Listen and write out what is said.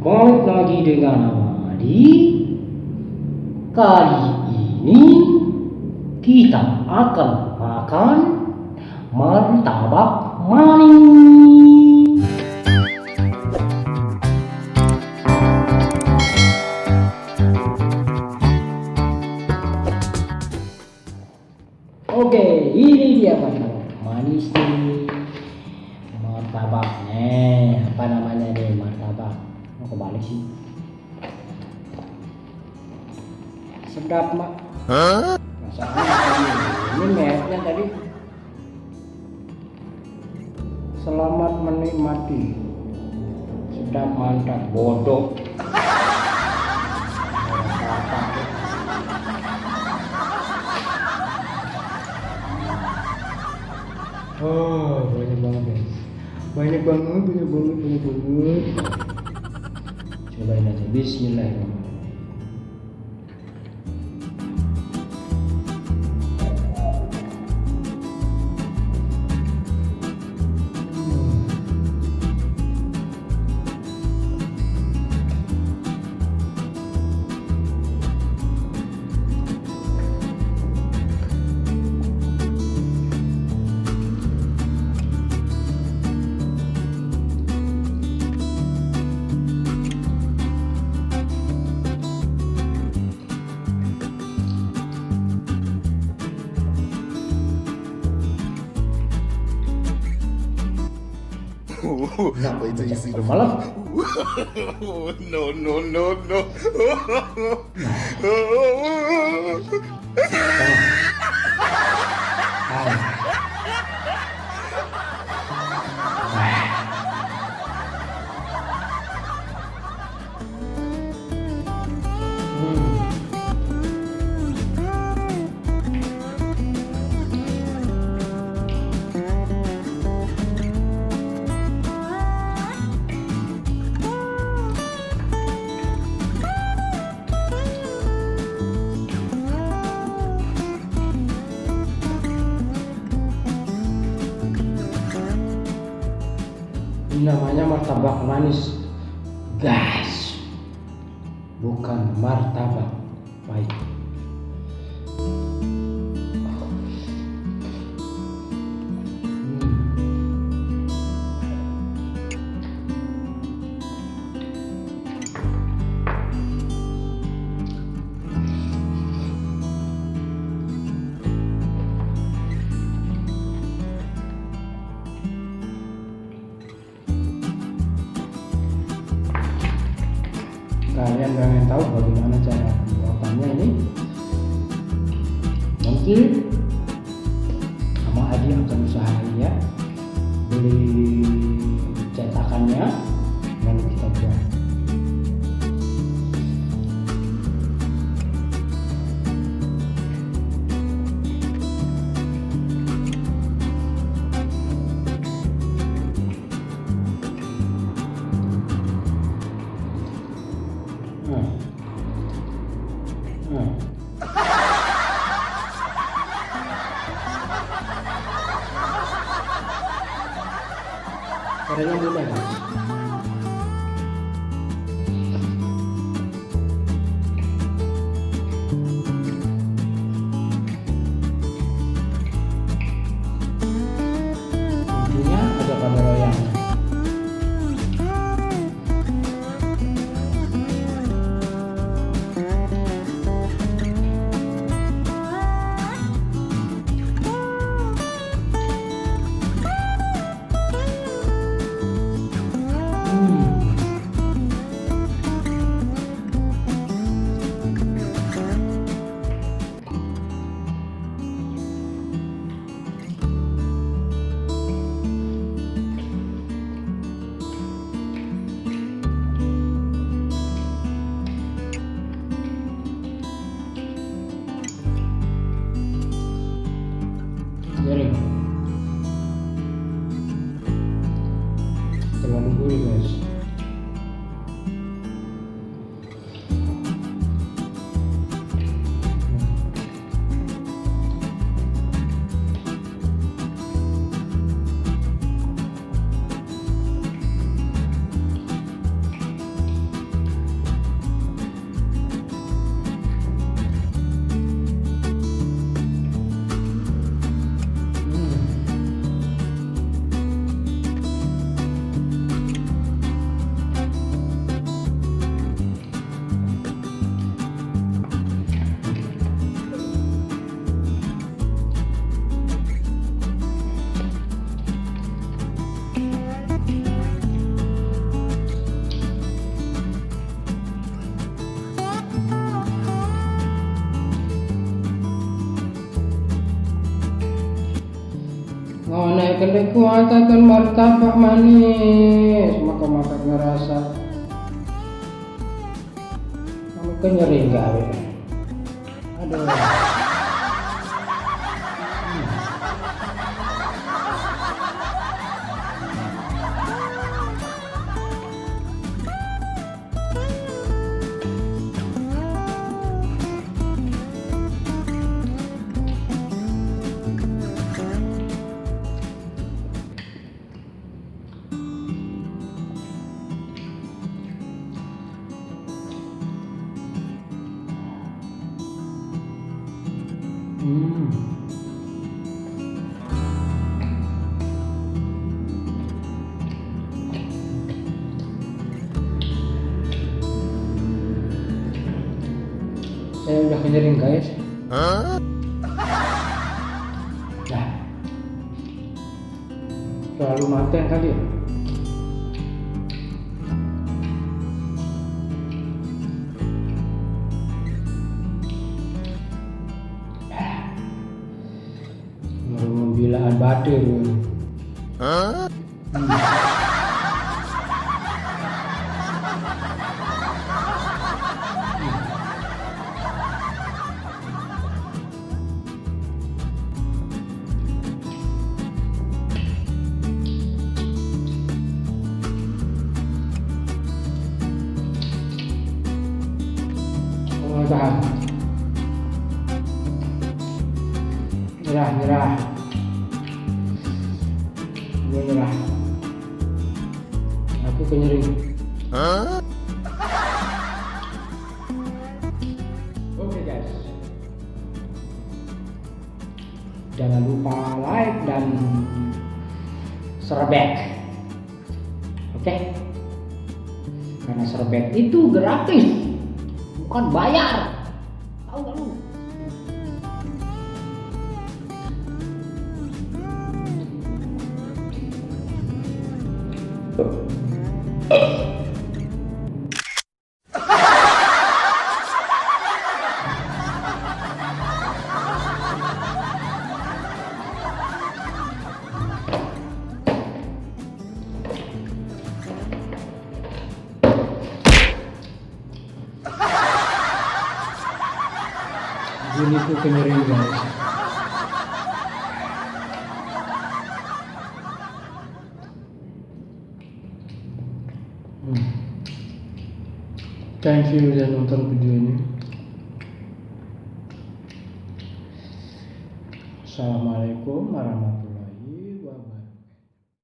Balik lagi dengan Amadi. Kali ini kita akan makan martabak manis. Oke, ini dia martabak manis nih. Martabaknya, apa namanya nih martabak? Mau kebalik sih. Sedap mak. Masalahnya ini mereknya tadi. Selamat menikmati. Sedap mantap bodoh. Oh, banyak banget guys. Banyak banget. Cobain aja. Bismillahirrahmanirrahim. Nah, wait till you see the malam. no. Ini namanya martabak manis, guys, bukan martabak pahit. Kalian pengen tahu bagaimana cara pembuatannya ini? Nanti sama Adi akan usahain ya, beli cetakannya lalu kita buat. Caranya mudah kan? kedai kuatakan martabak manis, makan ngerasa. Kamu kan nyeri gawe. Aduh. Saya udah kenyering guys. Nah, terlalu matang kali ya. Bilaan batir. Tahan. Nyerah. Gue nyerah. Aku kenyering. Oke guys. Jangan lupa like dan subscribe. Oke? Karena subscribe itu gratis. Bukan bayar, tahu gak lu? Ini tuh kenyering guys. Thank you udah nonton video ini. Assalamualaikum warahmatullahi wabarakatuh.